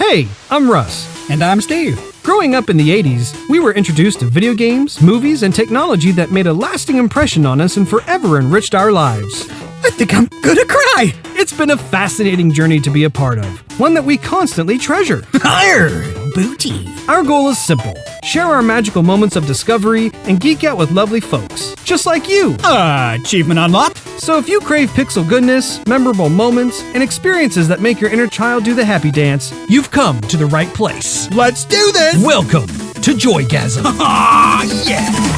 Hey, I'm Russ. And I'm Steve. Growing up in the 80s, we were introduced to video games, movies, and technology that made a lasting impression on us and forever enriched our lives. I think I'm gonna cry. It's been a fascinating journey to be a part of, one that we constantly treasure. Higher, booty. Our goal is simple: share our magical moments of discovery and geek out with lovely folks, just like you. Achievement unlocked. So if you crave pixel goodness, memorable moments, and experiences that make your inner child do the happy dance, you've come to the right place. Let's do this. Welcome to Joygasm. Ah, yeah.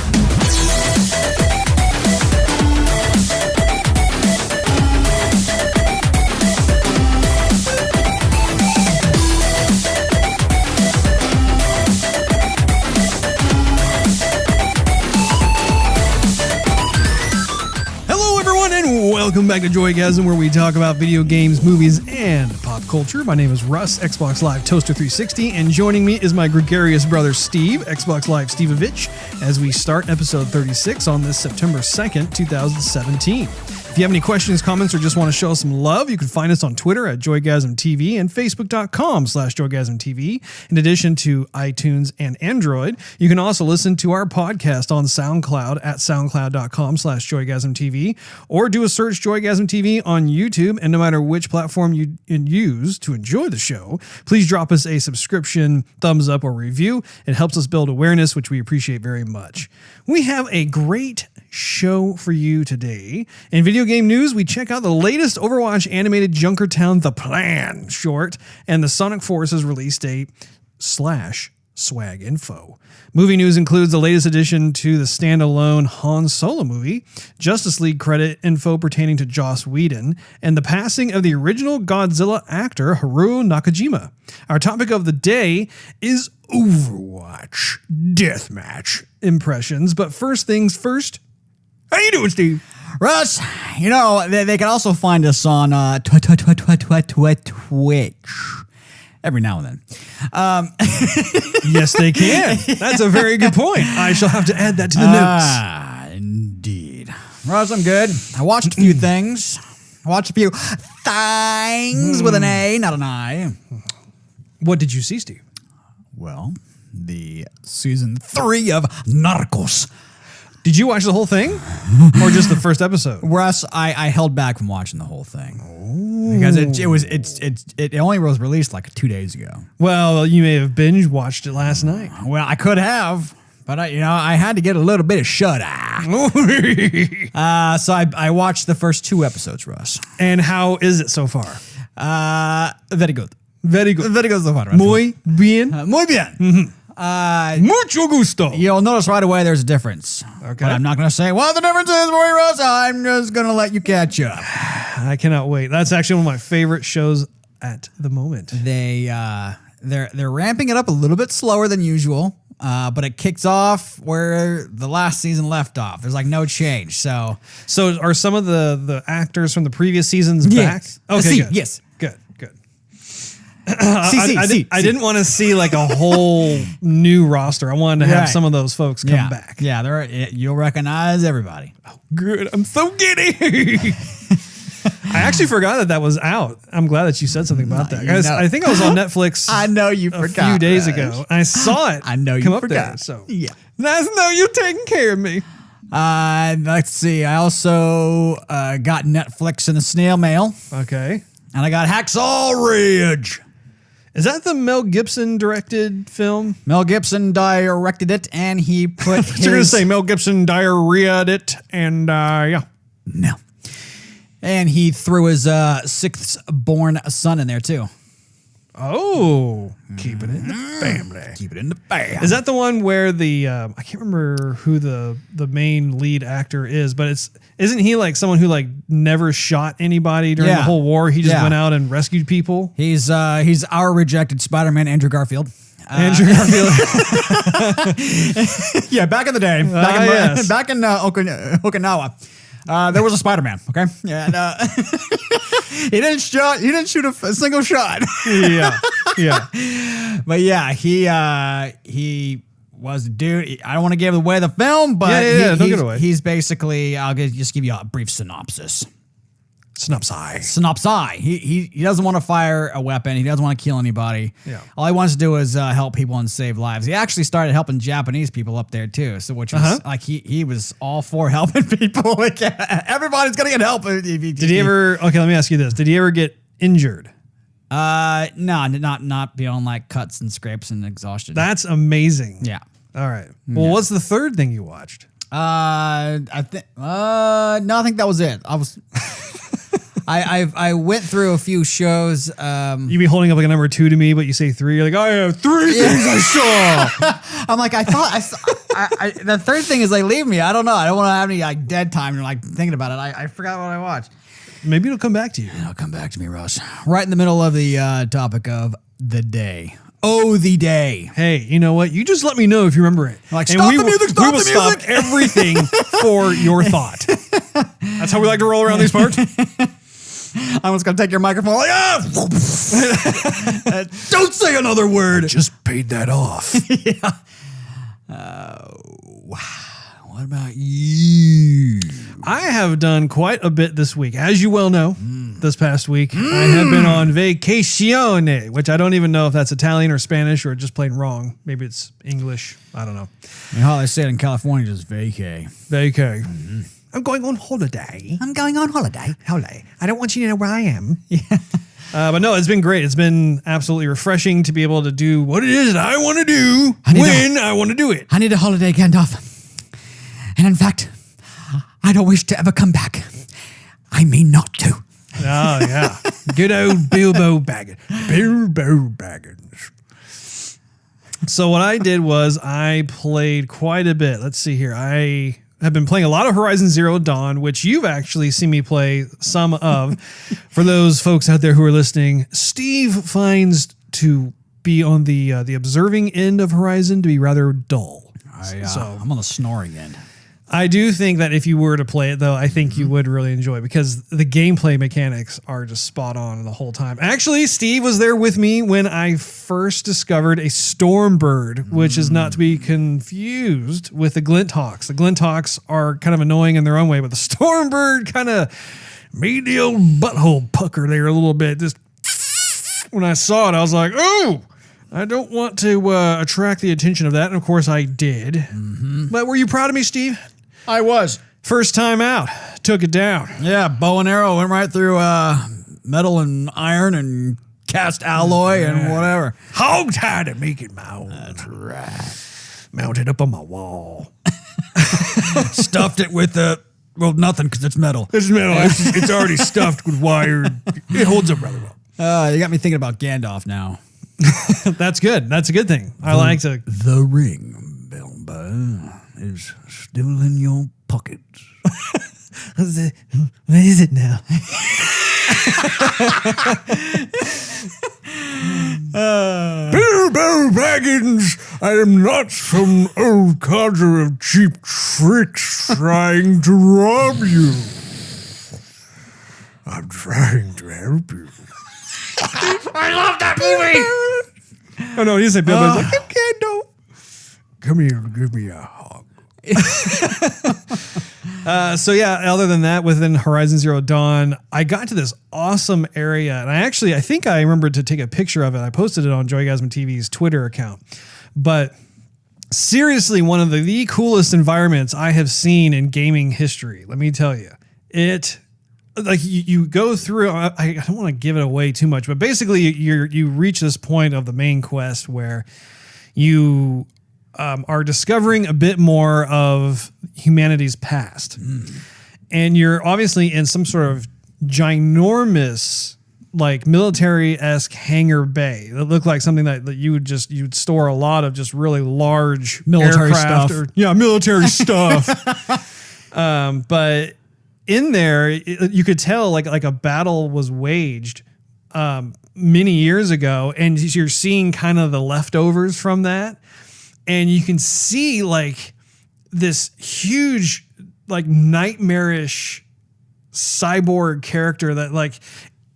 Welcome back to Joygasm, where we talk about video games, movies, and pop culture. My name is Russ, Xbox Live Toaster 360, and joining me is my gregarious brother Steve, Xbox Live Stevavitch, as we start episode 36 on this September 2nd, 2017. If you have any questions, comments, or just want to show us some love, you can find us on Twitter at JoygasmTV and Facebook.com/JoygasmTV. In addition to iTunes and Android, you can also listen to our podcast on SoundCloud at SoundCloud.com/JoygasmTV, or do a search Joygasm TV on YouTube. And no matter which platform you use to enjoy the show, please drop us a subscription, thumbs up, or review. It helps us build awareness, which we appreciate very much. We have a great show for you today. In video game news, we check out the latest Overwatch animated Junkertown The Plan short and the Sonic Forces release date / swag info. Movie news includes the latest addition to the standalone Han Solo movie, Justice League credit info pertaining to Joss Whedon, and the passing of the original Godzilla actor Haruro Najakima. Our topic of the day is Overwatch Deathmatch impressions. But first things first, how you doing, Steve? Russ, you know, they can also find us on Twitch. Every now and then. Yes, they can. That's a very good point. I shall have to add that to the notes. Indeed. Russ, I'm good. I watched a few things. With an A, not an I. What did you see, Steve? Well, the season 3 of Narcos. Did you watch the whole thing, or just the first episode? Russ, I held back from watching the whole thing because it only was released like 2 days ago. Well, you may have binge watched it last night. Well, I could have, but I had to get a little bit of shut eye. So I watched the first 2 episodes, Russ. And how is it so far? Very good. Very good. Very good so far, Russ. Muy bien. Muy bien. Mm-hmm. Mucho gusto. You'll notice right away there's a difference. Okay. But I'm not going to say what the difference is for you, Russ. I'm just going to let you catch up. I cannot wait. That's actually one of my favorite shows at the moment. They're ramping it up a little bit slower than usual, but it kicks off where the last season left off. There's like no change. So are some of the actors from the previous seasons back? Okay, good. Yes. Good. I didn't want to see like a whole new roster. I wanted to have some of those folks come back. Yeah, you'll recognize everybody. Oh, good. I'm so giddy. I actually forgot that was out. I'm glad that you said something about that. Guys, I think I was on Netflix. I know you forgot. A few days ago. I saw it. I know you forgot. There, so yeah. That's you taking care of me. Let's see. I also got Netflix in the snail mail. Okay. And I got Hacksaw Ridge. Is that the Mel Gibson directed film? Mel Gibson directed it, and he put You're going to say Mel Gibson diarrheaed it, and yeah. No. And he threw his 6th born son in there, too. Oh, keep it in the family. Keep it in the family. Is that the one where the I can't remember who the main lead actor is, but isn't he like someone who like never shot anybody during the whole war? He just went out and rescued people. He's our rejected Spider-Man, Andrew Garfield. Andrew Garfield. Yeah, back in the day, back in Okinawa. There was a Spider-Man, okay? And he didn't shoot a single shot. Yeah. But yeah, he was the dude. I don't want to give away the film, but don't give it away. He's basically, just give you a brief synopsis. Synopsis. He doesn't want to fire a weapon. He doesn't want to kill anybody. Yeah. All he wants to do is help people and save lives. He actually started helping Japanese people up there too. So which was like he was all for helping people. Like, everybody's gonna get help. Did he ever? Okay, let me ask you this: did he ever get injured? No, not beyond like cuts and scrapes and exhaustion. That's amazing. Yeah. All right. Well, what's the third thing you watched? I think that was it. I went through a few shows. You be holding up like a number 2 to me, but you say 3. You're like, I have 3 things I saw. I'm like, I thought the third thing is like, leave me. I don't know. I don't want to have any like dead time and like thinking about it. I forgot what I watched. Maybe it'll come back to you. It'll come back to me, Russ. Right in the middle of the topic of the day. Oh, the day. Hey, you know what? You just let me know if you remember it. Like, stop the music, stop the music. We will stop everything for your thought. That's how we like to roll around these parts. I was going to take your microphone like, don't say another word. I just paid that off. Yeah. What about you? I have done quite a bit this week. As you well know, this past week, I have been on vacazione, which I don't even know if that's Italian or Spanish or just plain wrong. Maybe it's English. I don't know. And how they say it in California is vacay. Vacay. I'm going on holiday. Holiday. I don't want you to know where I am. Yeah. But no, it's been great. It's been absolutely refreshing to be able to do what it is that I want to do when I want to do it. I need a holiday, Gandalf. And in fact, I don't wish to ever come back. I mean not to. Oh, yeah. Good old Bilbo Baggins. Bilbo Baggins. So what I did was I played quite a bit. Let's see here. I have been playing a lot of Horizon Zero Dawn, which you've actually seen me play some of. For those folks out there who are listening, Steve finds to be on the observing end of Horizon to be rather dull. So I'm on the snoring end. I do think that if you were to play it, though, I think you would really enjoy it because the gameplay mechanics are just spot on the whole time. Actually, Steve was there with me when I first discovered a Stormbird, which is not to be confused with the Glinthawks. The Glinthawks are kind of annoying in their own way, but the Stormbird kind of made the old butthole pucker there a little bit. Just when I saw it, I was like, oh! I don't want to attract the attention of that. And of course I did. But were you proud of me, Steve? I was. First time out. Took it down. Yeah, bow and arrow went right through metal and iron and cast alloy and whatever. Hog-tied to make it my own. That's right. Mounted up on my wall. Stuffed it with nothing because it's metal. It's metal. It's already stuffed with wire. It holds up rather well. You got me thinking about Gandalf now. That's good. That's a good thing. I like to. The ring, Bilbo, is still in your pockets. What is it now? Bilbo Baggins, I am not some old codger of cheap tricks trying to rob you. I'm trying to help you. I love that movie. Oh no, he said Bilbo's like, okay, no. Come here and give me a hug. So yeah, other than that, within Horizon Zero Dawn, I got to this awesome area, and I think I remembered to take a picture of it. I posted it on Joygasm TV's Twitter account. But seriously, one of the coolest environments I have seen in gaming history. Let me tell you, like you go through. I don't want to give it away too much, but basically you reach this point of the main quest where you are discovering a bit more of humanity's past, and you're obviously in some sort of ginormous, like military-esque hangar bay that looked like something that you'd store a lot of just really large military aircraft stuff. Military stuff. But in there, you could tell like a battle was waged many years ago, and you're seeing kind of the leftovers from that. And you can see like this huge, like nightmarish cyborg character that like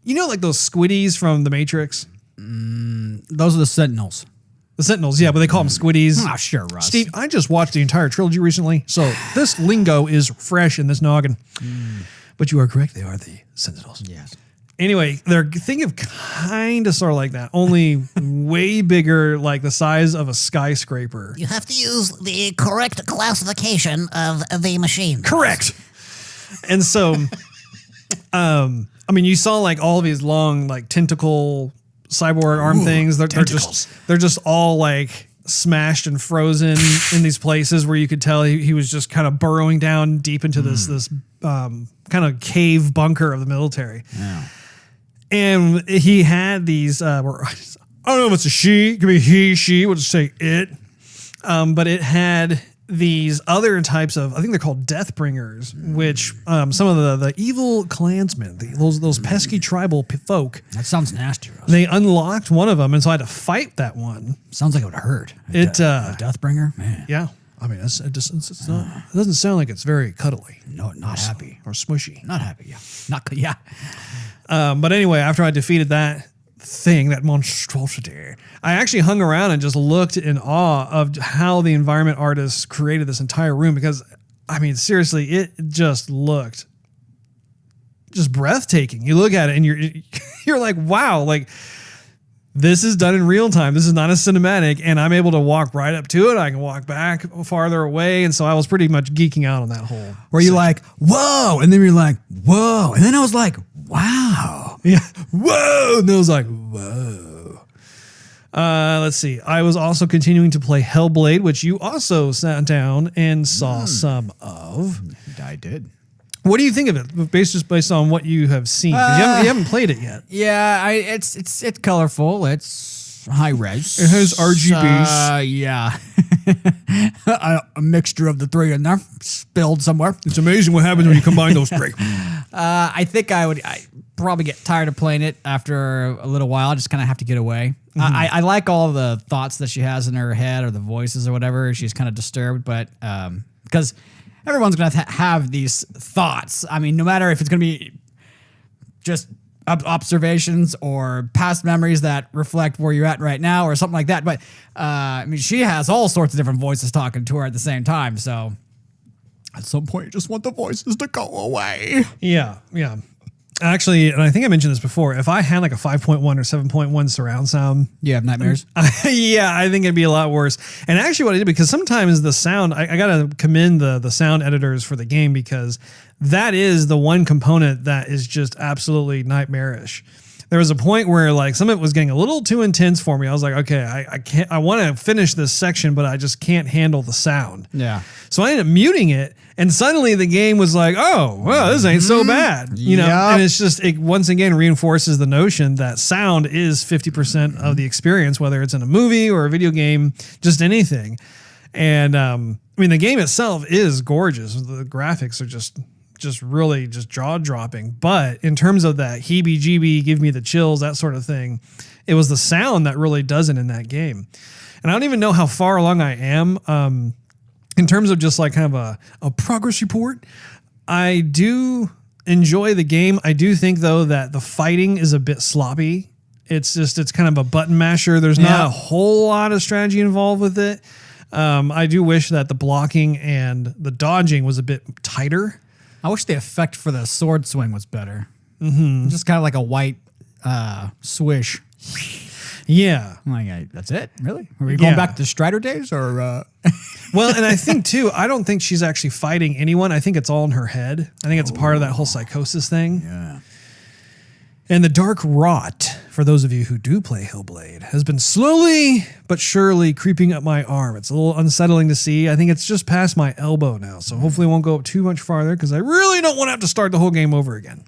those squiddies from The Matrix. Those are the Sentinels. The Sentinels, yeah, but they call them squiddies. Ah, sure, Russ. Steve, I just watched the entire trilogy recently, so this lingo is fresh in this noggin. But you are correct. They are the Sentinels. Yes. Anyway, they're think of kind of sort of like that, only way bigger, like the size of a skyscraper. You have to use the correct classification of the machine. Correct. And so, I mean, you saw like all of these long, like tentacle cyborg arm things. They're just all like smashed and frozen in these places where you could tell he was just kind of burrowing down deep into this kind of cave bunker of the military. Yeah. And he had these, I don't know if it's a she, it could be he, she, we'll just say it. But it had these other types of, I think they're called Deathbringers, which some of the evil clansmen, those pesky tribal folk. That sounds nasty, Russ. They unlocked one of them, and so I had to fight that one. Sounds like it would hurt. A Deathbringer? Man. Yeah. I mean, it's not, it doesn't sound like it's very cuddly. No, not happy. Or smushy. Not happy, yeah. But anyway, after I defeated that thing, that monstrosity, I actually hung around and just looked in awe of how the environment artists created this entire room, because, I mean, seriously, it just looked just breathtaking. You look at it and you're like, wow, like, this is done in real time. This is not a cinematic, and I'm able to walk right up to it. I can walk back farther away, and so I was pretty much geeking out on that whole. Were you like, whoa, and then you're like, whoa, and then I was like, wow, yeah, whoa, and then I was like, whoa. Let's see. I was also continuing to play Hellblade, which you also sat down and saw some of. I did. What do you think of it, based on what you have seen? 'Cause you haven't played it yet. Yeah, it's colorful. It's high res. It has RGBs. Yeah, a mixture of the three in there, spilled somewhere. It's amazing what happens when you combine those three. I think I probably get tired of playing it after a little while. I just kind of have to get away. I like all the thoughts that she has in her head, or the voices or whatever. She's kind of disturbed, but because everyone's going to have these thoughts. I mean, no matter if it's going to be just observations or past memories that reflect where you're at right now or something like that. But I mean, she has all sorts of different voices talking to her at the same time. So at some point, you just want the voices to go away. Yeah, yeah. Actually, and I think I mentioned this before, if I had like a 5.1 or 7.1 surround sound. You have nightmares? Yeah, I think it'd be a lot worse. And actually what I did, because sometimes the sound, I got to commend the sound editors for the game, because that is the one component that is just absolutely nightmarish. There was a point where like some of it was getting a little too intense for me. I was like, okay, I want to finish this section, but I just can't handle the sound. Yeah. So I ended up muting it, and suddenly the game was like, oh, well, this ain't so bad. You know, and it's just, it once again reinforces the notion that sound is 50% of the experience, whether it's in a movie or a video game, just anything. And I mean, the game itself is gorgeous. The graphics are just really just jaw-dropping. But in terms of that heebie-jeebie, give me the chills, that sort of thing, it was the sound that really does it in that game. And I don't even know how far along I am in terms of just like kind of a progress report. I do enjoy the game. I do think, though, that the fighting is a bit sloppy. It's kind of a button masher. There's not a whole lot of strategy involved with it. I do wish that the blocking and the dodging was a bit tighter. I wish the effect for the sword swing was better. Mm-hmm. Just kind of like a white swish. Yeah. I'm like, that's it? Really? Are we going back to Strider days? Or Well, and I think, too, I don't think she's actually fighting anyone. I think it's all in her head. I think it's part of that whole psychosis thing. Yeah. And the dark rot, for those of you who do play Hellblade, has been slowly but surely creeping up my arm. It's a little unsettling to see. I think it's just past my elbow now, so hopefully it won't go up too much farther, because I really don't want to have to start the whole game over again.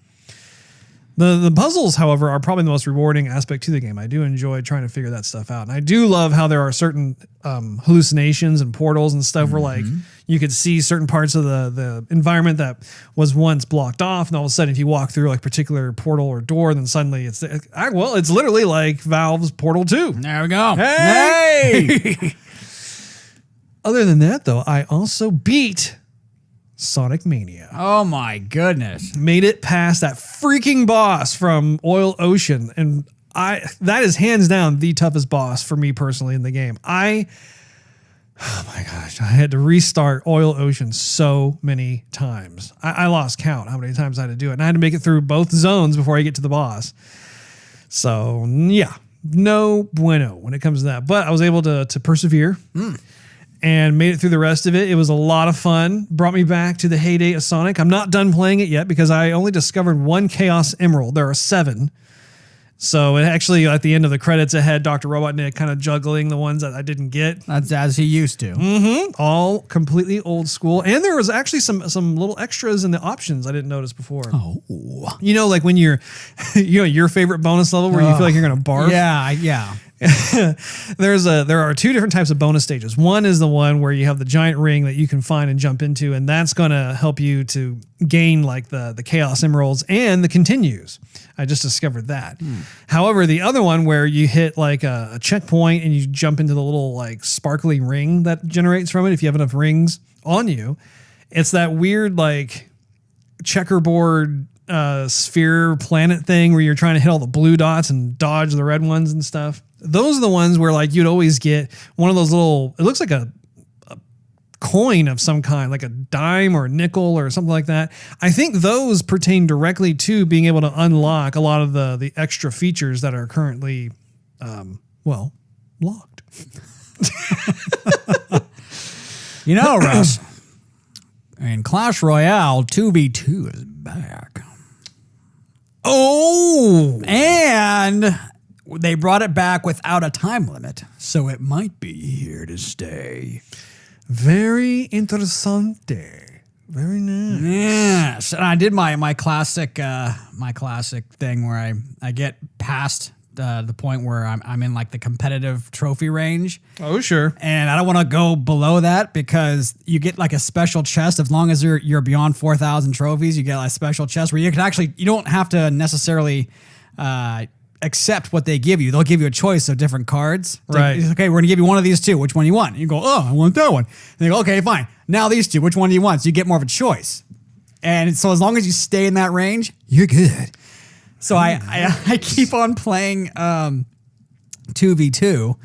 The puzzles, however, are probably the most rewarding aspect to the game. I do enjoy trying to figure that stuff out. And I do love how there are certain hallucinations and portals and stuff where like you could see certain parts of the environment that was once blocked off. And all of a sudden, if you walk through like a particular portal or door, then suddenly it's literally like Valve's Portal 2. There we go. Hey! Other than that, though, I also beat Sonic Mania. Oh my goodness. Made it past that freaking boss from Oil Ocean. And that is hands down the toughest boss for me personally in the game. I Oh my gosh, I had to restart Oil Ocean so many times. I lost count how many times I had to do it. And I had to make it through both zones before I get to the boss. So yeah, no bueno when it comes to that. But I was able to persevere and made it through the rest of it. It was a lot of fun. Brought me back to the heyday of Sonic. I'm not done playing it yet because I only discovered one Chaos Emerald. There are 7. So it actually, at the end of the credits, it had Dr. Robotnik kind of juggling the ones that I didn't get. That's as he used to. All completely old school. And there was actually some little extras in the options I didn't notice before. Oh. You know, like when you're, your favorite bonus level where you feel like you're going to barf. Yeah. There are 2 different types of bonus stages. One is the one where you have the giant ring that you can find and jump into, and that's going to help you to gain like the Chaos Emeralds and the continues. I just discovered that. However, the other one where you hit like a checkpoint and you jump into the little like sparkly ring that generates from it, if you have enough rings on you, it's that weird like checkerboard sphere planet thing where you're trying to hit all the blue dots and dodge the red ones and stuff. Those are the ones where like you'd always get one of those little, it looks like a coin of some kind, like a dime or a nickel or something like that. I think those pertain directly to being able to unlock a lot of the extra features that are currently, locked. You know, Russ, in Clash Royale, 2v2 is back. Oh! And they brought it back without a time limit, so it might be here to stay. Very interessante. Very nice. Yes, and I did my classic thing where I get past the point where I'm in like the competitive trophy range. Oh, sure. And I don't want to go below that because you get like a special chest. As long as you're beyond 4,000 trophies, you get a special chest where you can actually, you don't have to necessarily accept what they give you. They'll give you a choice of different cards. It's Right. like, okay, we're going to give you one of these 2. Which one do you want? And you go, oh, I want that one. And they go, okay, fine. Now these 2. Which one do you want? So you get more of a choice. And so as long as you stay in that range, you're good. So I keep on playing 2v2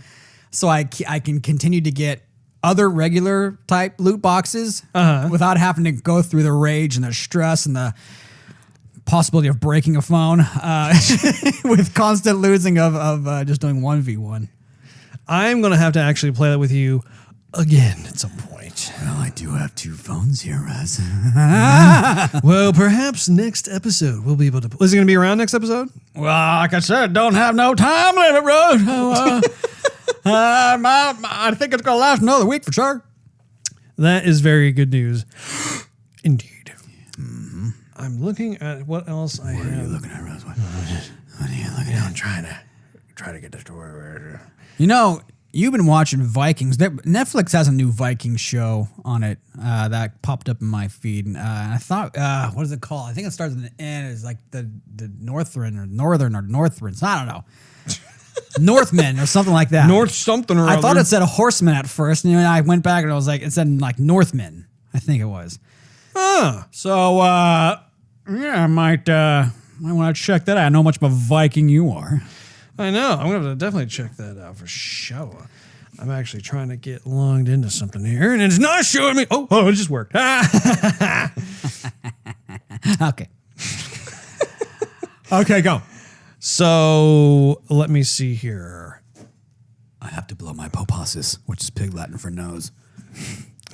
so I can continue to get other regular type loot boxes without having to go through the rage and the stress and the possibility of breaking a phone with constant losing of just doing 1v1. I'm going to have to actually play that with you again at some point. Well, I do have 2 phones here, Russ. Well, perhaps next episode we'll be able to... Is it going to be around next episode? Well, like I said, don't have no time limit, bro. I think it's going to last another week for sure. That is very good news. Indeed. I'm looking at what else I have. What are you looking at, Russ? What are you looking at? I'm trying to get the story. You know, you've been watching Vikings. Netflix has a new Viking show on it that popped up in my feed. And I thought, what is it called? I think it starts with an N. It's like the Northern or Northrens. I don't know. Northmen or something like that. North something or I other. thought it said a horseman at first. And I went back and I was like, it said like Northmen. I think it was. So, yeah, I might want to check that out. I know how much of a Viking you are. I know. I'm going to definitely check that out for sure. I'm actually trying to get logged into something here, and it's not showing me. Oh, it just worked. Okay. Okay, go. So let me see here. I have to blow my poposis, which is Pig Latin for nose.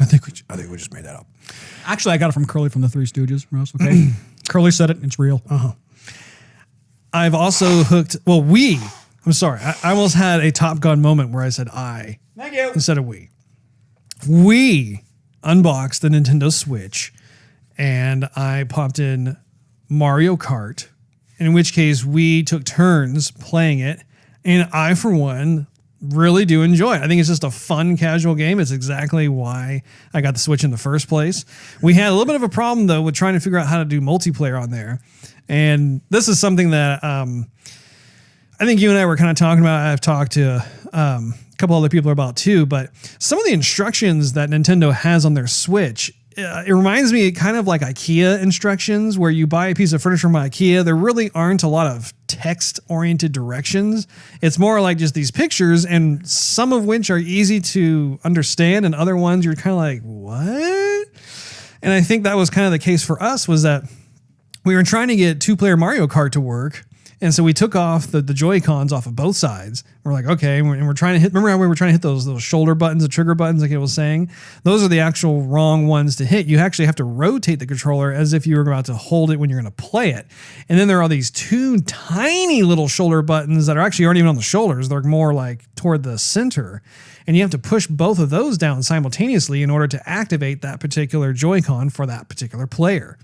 I think we just made that up. Actually, I got it from Curly from the Three Stooges, Russ, okay? Curly said it. It's real. I've also hooked. Well, I'm sorry. I almost had a Top Gun moment where I said I. Thank you. Instead of we. We unboxed the Nintendo Switch, and I popped in Mario Kart, in which case we took turns playing it, and I, for one, really do enjoy it. I think it's just a fun, casual game. It's exactly why I got the Switch in the first place. We had a little bit of a problem, though, with trying to figure out how to do multiplayer on there. And this is something that I think you and I were kind of talking about. I've talked to a couple other people about too, but some of the instructions that Nintendo has on their Switch, it reminds me kind of like IKEA instructions, where you buy a piece of furniture from IKEA. There really aren't a lot of text-oriented directions. It's more like just these pictures, and some of which are easy to understand, and other ones you're kind of like, what? And I think that was kind of the case for us, was that we were trying to get two-player Mario Kart to work. And so we took off the Joy-Cons off of both sides. We're like, okay, and we're trying to hit, remember how we were trying to hit those shoulder buttons, the trigger buttons, like it was saying? Those are the actual wrong ones to hit. You actually have to rotate the controller as if you were about to hold it when you're going to play it. And then there are these two tiny little shoulder buttons that are actually aren't even on the shoulders. They're more like toward the center. And you have to push both of those down simultaneously in order to activate that particular Joy-Con for that particular player.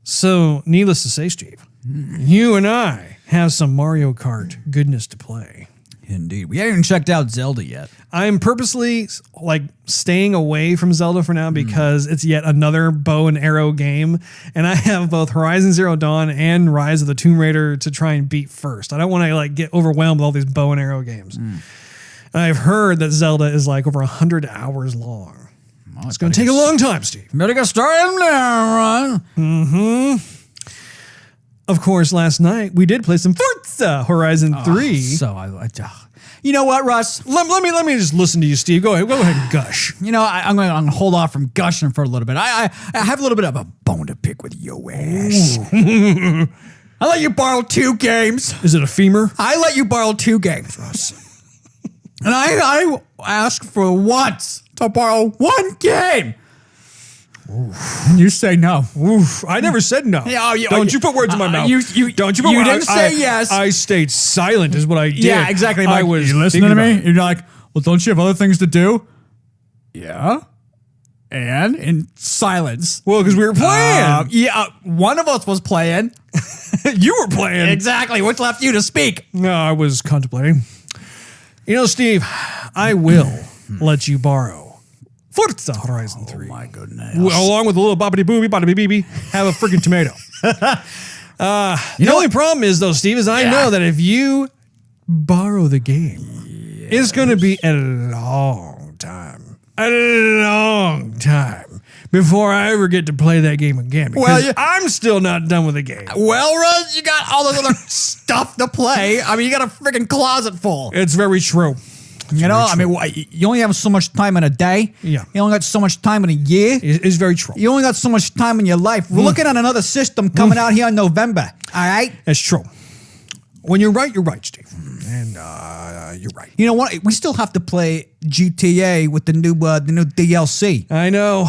So, needless to say, Steve, you and I have some Mario Kart goodness to play. Indeed. We haven't even checked out Zelda yet. I'm purposely like staying away from Zelda for now because it's yet another bow and arrow game. And I have both Horizon Zero Dawn and Rise of the Tomb Raider to try and beat first. I don't want to like get overwhelmed with all these bow and arrow games. And I've heard that Zelda is like over 100 hours long. It's going to take a long time, Steve. Better get started now, Ron. Of course, last night we did play some Forza Horizon 3. You know what, Russ? Let me just listen to you, Steve. Go ahead and gush. You know, I'm going to hold off from gushing for a little bit. I have a little bit of a bone to pick with your ass. I let you borrow 2 games. Is it a femur? I let you borrow 2 games, Russ. And I asked for once to borrow 1 game. And you say no. Oof, I never said no. Don't you put words in my mouth. Don't you put you words. didn't say yes. I stayed silent is what I did. Yeah, exactly. I was you listening to me? You're like, well, don't you have other things to do? Yeah. And in silence. Well, because we were playing. One of us was playing. You were playing. Exactly. Which left you to speak? No, I was contemplating. You know, Steve, I will let you borrow Forza Horizon 3. Oh, my goodness. Along with a little bobbity booby, bobbity beebe, have a freaking tomato. The only problem is, though, Steve, is I know that if you borrow the game, it's going to be a long time. A long time before I ever get to play that game again. Because I'm still not done with the game. Well, Russ, you got all this other stuff to play. I mean, you got a freaking closet full. It's very true. You know, I mean, you only have so much time in a day. Yeah. You only got so much time in a year. It's very true. You only got so much time in your life. We're looking at another system coming out here in November. All right? It's true. When you're right, Steve. And you're right. You know what? We still have to play GTA with the new DLC. I know.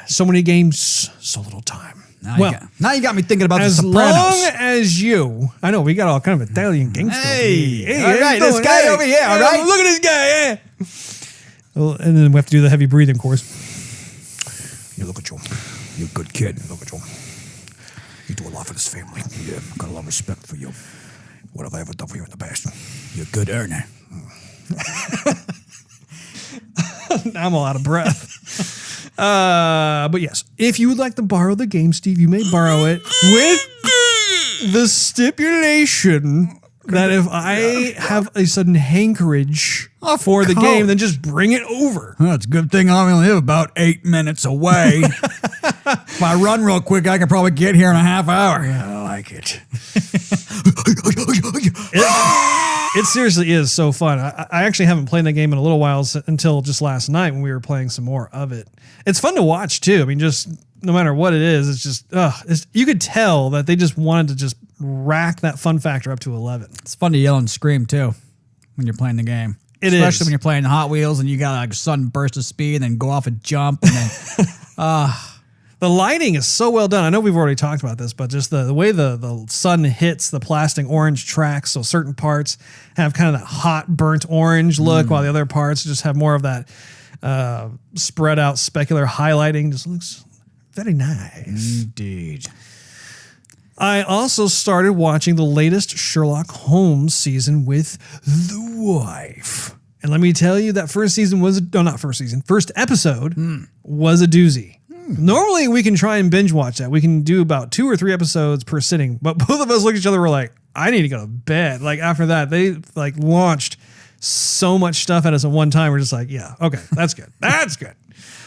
So many games, so little time. Now you got me thinking about as the Sopranos. long as you, I know we got all kind of Italian gangster. Hey, all right, this guy over here, all right? Look at this guy, yeah. Well, and then we have to do the heavy breathing course. You look at you. You're a good kid. Look at you. You do a lot for this family. Yeah, I've got a lot of respect for you. What have I ever done for you in the past? You're a good earner. I'm all out of breath. But yes, if you would like to borrow the game, Steve, you may borrow it with the stipulation that if I have a sudden hankerage for the game, then just bring it over. Well, it's a good thing I only live about 8 minutes away. If I run real quick, I can probably get here in a half hour. Yeah, I like it. It seriously is so fun. I actually haven't played that game in a little while until just last night when we were playing some more of it. It's fun to watch too. I mean, just no matter what it is, it's just you could tell that they just wanted to just rack that fun factor up to 11. It's fun to yell and scream too when you're playing the game. Especially when you're playing Hot Wheels and you got like a sudden burst of speed and then go off a jump and then the lighting is so well done. I know we've already talked about this, but just the way the sun hits the plastic orange tracks, so certain parts have kind of that hot, burnt orange look, while the other parts just have more of that spread out specular highlighting. Just looks very nice. Indeed. I also started watching the latest Sherlock Holmes season with the wife. And let me tell you, that first episode was a doozy. Normally, we can try and binge watch that. We can do about 2 or 3 episodes per sitting. But both of us looked at each other and were like, I need to go to bed. Like, after that, they like launched so much stuff at us at one time. We're just like, yeah, okay, that's good. That's good.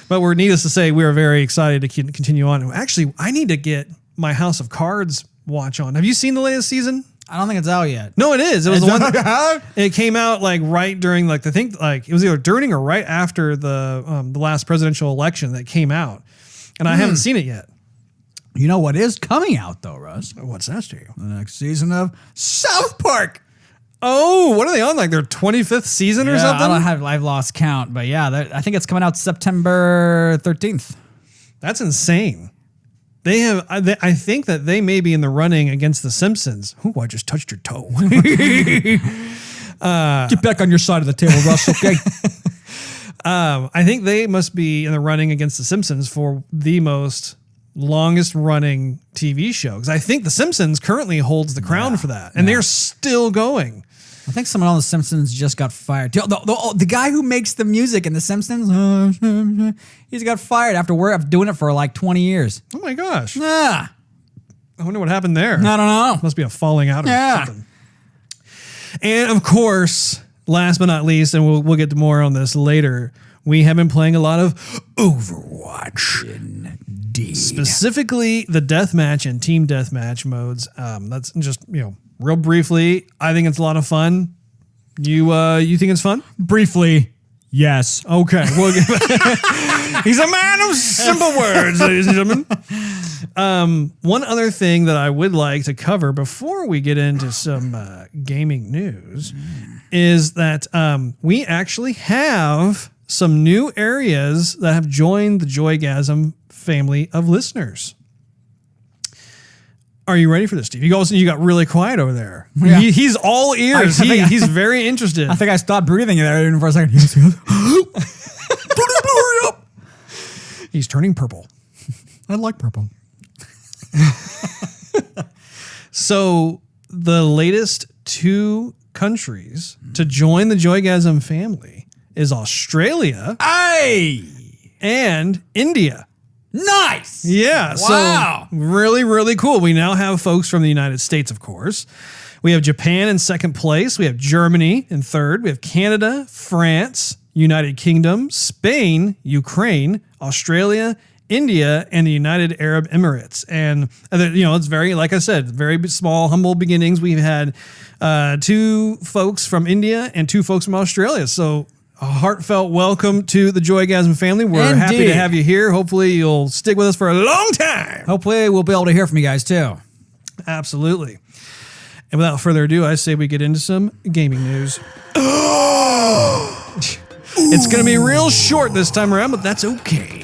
But needless to say, we are very excited to continue on. Actually, I need to get my House of Cards watch on. Have you seen the latest season? I don't think it's out yet. No, it is. It was the one that it came out like right during like it was either during or right after the last presidential election that came out, and I haven't seen it yet. You know what is coming out though, Russ? What's that, Steve? The next season of South Park. Oh, what are they on? Like their 25th season or something? I've lost count, but yeah, I think it's coming out September 13th. That's insane. They have. I think that they may be in the running against the Simpsons. Ooh, I just touched your toe. Get back on your side of the table, Russ. Okay. I think they must be in the running against the Simpsons for the longest running TV show, because I think the Simpsons currently holds the crown for that, and they're still going. I think someone on The Simpsons just got fired. The guy who makes the music in The Simpsons, he's got fired after doing it for like 20 years. Oh my gosh. Yeah. I wonder what happened there. I don't know. Must be a falling out or something. And of course, last but not least, and we'll get to more on this later, we have been playing a lot of Overwatch. Indeed. Specifically the deathmatch and team deathmatch modes. That's just, real briefly, I think it's a lot of fun. You think it's fun? Briefly, yes. Okay. Well, he's a man of simple words, ladies and gentlemen. One other thing that I would like to cover before we get into some gaming news is that we actually have some new areas that have joined the Joygasm family of listeners. Are you ready for this, Steve? You got really quiet over there. Yeah. He's all ears. He's very interested. I think I stopped breathing there for a second. He's turning purple. I like purple. So the latest 2 countries to join the Joygasm family is Australia and India. Nice. Yeah. Wow. So really, really cool. We now have folks from the United States, of course. We have Japan in second place. We have Germany in third. We have Canada, France, United Kingdom, Spain, Ukraine, Australia, India, and the United Arab Emirates. And, it's very, like I said, very small, humble beginnings. We've had 2 folks from India and 2 folks from Australia. So a heartfelt welcome to the Joygasm family. We're happy to have you here. Hopefully you'll stick with us for a long time. Hopefully we'll be able to hear from you guys too. Absolutely. And without further ado, I say we get into some gaming news. It's going to be real short this time around, but that's okay.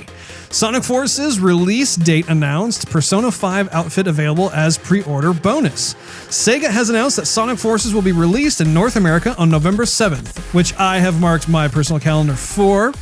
Sonic Forces release date announced. Persona 5 outfit available as pre-order bonus. Sega has announced that Sonic Forces will be released in North America on November 7th, which I have marked my personal calendar for.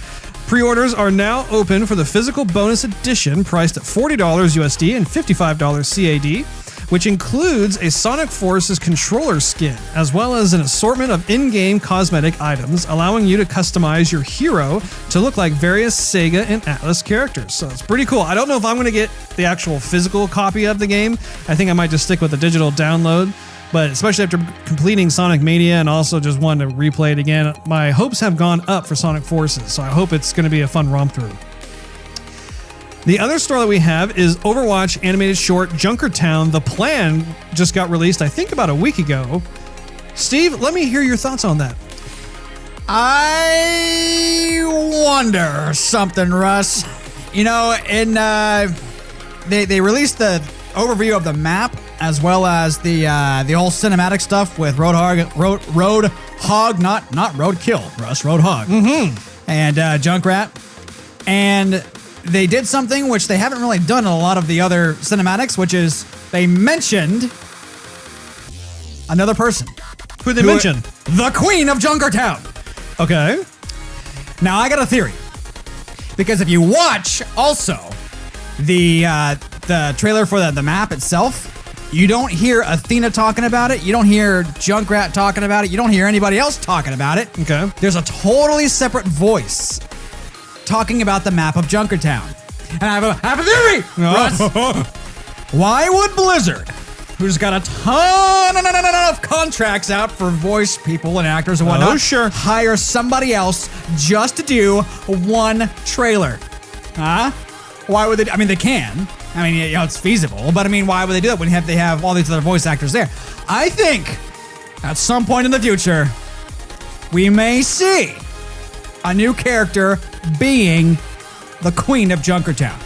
Pre-orders are now open for the physical bonus edition, priced at $40 USD and $55 CAD, which includes a Sonic Forces controller skin, as well as an assortment of in-game cosmetic items, allowing you to customize your hero to look like various Sega and Atlas characters. So it's pretty cool. I don't know if I'm going to get the actual physical copy of the game. I think I might just stick with the digital download, but especially after completing Sonic Mania and also just wanting to replay it again, my hopes have gone up for Sonic Forces, so I hope it's going to be a fun romp through. The other story that we have is Overwatch animated short Junkertown. The Plan just got released, I think, about a week ago. Steve, let me hear your thoughts on that. I wonder something, Russ. They released the overview of the map as well as the whole cinematic stuff with Roadhog, not Roadkill, Russ, Roadhog, and Junkrat, and they did something which they haven't really done in a lot of the other cinematics, which is they mentioned another person. Who they mention? The Queen of Junkertown. Okay. Now, I got a theory. Because if you watch also the trailer for the map itself, you don't hear Athena talking about it. You don't hear Junkrat talking about it. You don't hear anybody else talking about it. Okay. There's a totally separate voice talking about the map of Junkertown. And I have a theory, Russ. Why would Blizzard, who's got a ton of contracts out for voice people and actors and whatnot, hire somebody else just to do one trailer? Huh? Why would they? I mean, they can. I mean, you know, it's feasible, but I mean, why would they do that when they have all these other voice actors there? I think at some point in the future, we may see a new character being the Queen of Junkertown.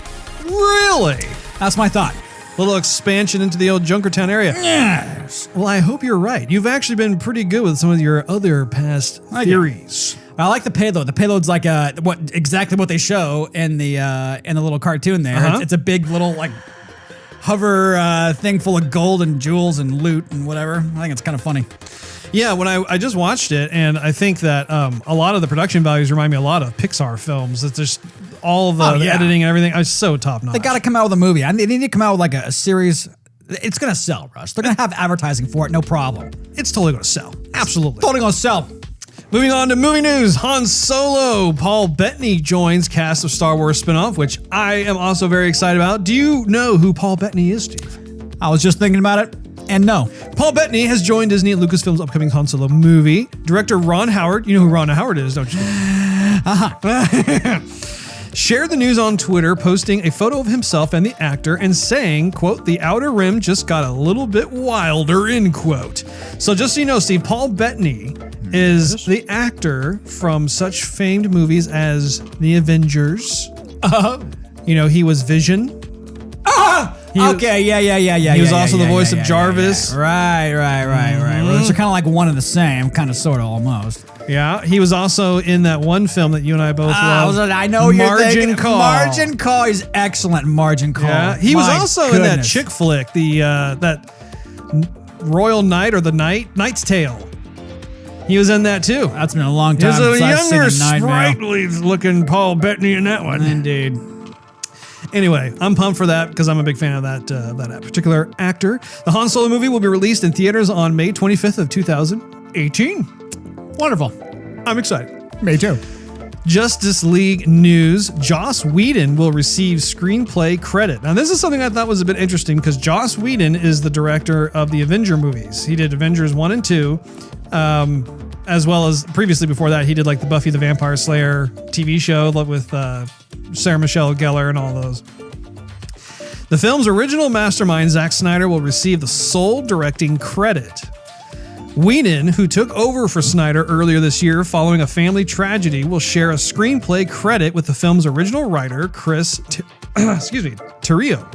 Really? That's my thought. Little expansion into the old Junkertown area. Yes. Well, I hope you're right. You've actually been pretty good with some of your other past theories. I like the payload. The payload's like exactly what they show in the little cartoon there. Uh-huh. It's a big little like hover thing full of gold and jewels and loot and whatever. I think it's kind of funny. Yeah, when I just watched it, and I think that a lot of the production values remind me a lot of Pixar films. It's just all the editing and everything. It's so top notch. They got to come out with a movie. They need to come out with like a series. It's gonna sell, Russ. They're gonna have advertising for it, no problem. It's totally going to sell. Absolutely. Totally gonna sell. Moving on to movie news, Han Solo. Paul Bettany joins cast of Star Wars spinoff, which I am also very excited about. Do you know who Paul Bettany is, Steve? I was just thinking about it, and no. Paul Bettany has joined Disney at Lucasfilm's upcoming Han Solo movie. Director Ron Howard, you know who Ron Howard is, don't you? Shared the news on Twitter, posting a photo of himself and the actor and saying, quote, "The Outer Rim just got a little bit wilder," end quote. So just so you know, Steve, Paul Bettany is the actor from such famed movies as The Avengers. You know, he was Vision. Okay, yeah. He was also the voice of Jarvis. Right. Well, those are kind of like one and the same, kind of, sort of, almost. Yeah, he was also in that one film that you and I both love. I know you're Margin thinking. Call. Margin Call. He's excellent. Margin Call. Yeah, he was My also in goodness. that chick flick, the that Royal Knight or the Knight's Tale. He was in that too. That's been a long time There's a since I've seen younger, a Night Vale. sprightly-looking Paul Bettany in that one. Indeed. Anyway, I'm pumped for that because I'm a big fan of that particular actor. The Han Solo movie will be released in theaters on May 25th of 2018. Wonderful. I'm excited. Me too. Justice League news, Joss Whedon will receive screenplay credit. Now, this is something I thought was a bit interesting because Joss Whedon is the director of the Avenger movies. He did Avengers 1 and 2, as well as previously before that, he did like the Buffy the Vampire Slayer TV show with Sarah Michelle Gellar and all those. The film's original mastermind, Zack Snyder, will receive the sole directing credit. Whedon, who took over for Snyder earlier this year following a family tragedy, will share a screenplay credit with the film's original writer, Chris Terrio.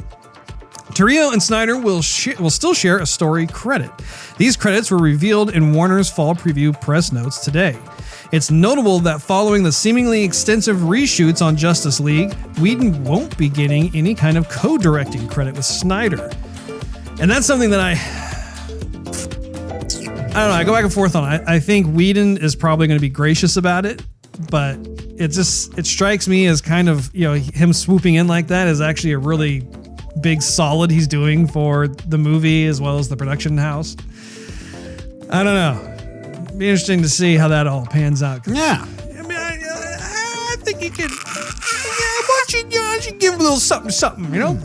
Terrio and Snyder will still share a story credit. These credits were revealed in Warner's fall preview press notes today. It's notable that following the seemingly extensive reshoots on Justice League, Whedon won't be getting any kind of co-directing credit with Snyder. And that's something that I don't know, I go back and forth on it. I think Whedon is probably going to be gracious about it, but it strikes me as kind of, you know, him swooping in like that is actually a really big solid he's doing for the movie as well as the production house. I don't know. Be interesting to see how that all pans out. Yeah. I mean, I think you could, why don't you give him a little something, you know?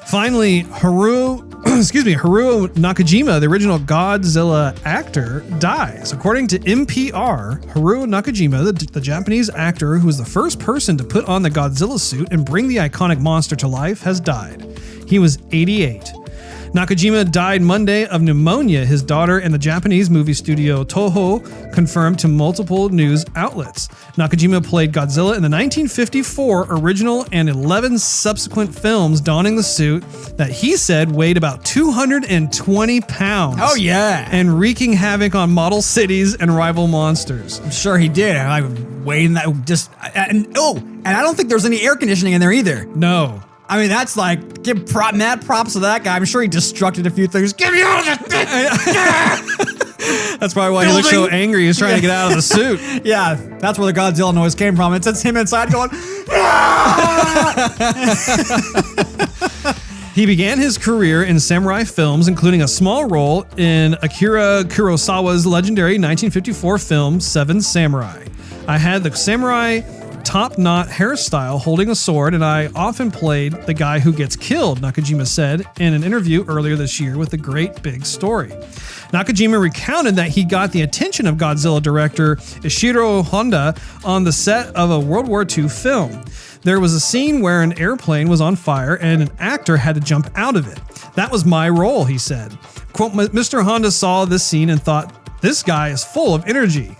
Finally, Haruro Najakima, the original Godzilla actor, dies. According to NPR, Haruro Najakima, the Japanese actor who was the first person to put on the Godzilla suit and bring the iconic monster to life, has died. He was 88. Nakajima died Monday of pneumonia, his daughter and the Japanese movie studio Toho confirmed to multiple news outlets. Nakajima played Godzilla in the 1954 original and 11 subsequent films, donning the suit that he said weighed about 220 pounds. Oh, yeah. And wreaking havoc on model cities and rival monsters. I'm sure he did. I waiting that just and I don't think there was any air conditioning in there either. No. I mean, that's like, give mad props to that guy. I'm sure he destructed a few things. Get me out of this thing! That's probably why he looks so angry. He's trying to get out of the suit. Yeah, that's where the Godzilla noise came from. It's him inside going, He began his career in samurai films, including a small role in Akira Kurosawa's legendary 1954 film, Seven Samurai. I had the samurai top knot hairstyle holding a sword, and I often played the guy who gets killed, Nakajima said in an interview earlier this year with The Great Big Story. Nakajima recounted that he got the attention of Godzilla director Ishiro Honda on the set of a World War II film. There was a scene where an airplane was on fire and an actor had to jump out of it. That was my role, he said. Quote, Mr. Honda saw this scene and thought, this guy is full of energy.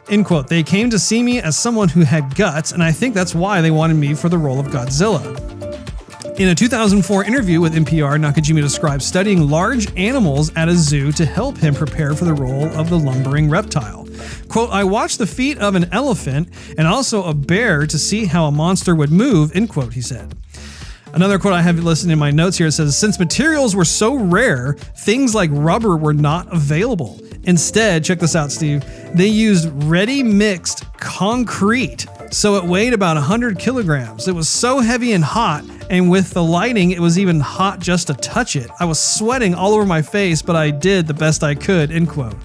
End quote. They came to see me as someone who had guts, and I think that's why they wanted me for the role of Godzilla. In a 2004 interview with NPR, Nakajima described studying large animals at a zoo to help him prepare for the role of the lumbering reptile. Quote, I watched the feet of an elephant and also a bear to see how a monster would move, end quote, he said. Another quote I have listed in my notes here, it says, since materials were so rare, things like rubber were not available. Instead, check this out, Steve, they used ready mixed concrete. So it weighed about 100 kilograms. It was so heavy and hot, and with the lighting, it was even hot just to touch it. I was sweating all over my face, but I did the best I could, end quote.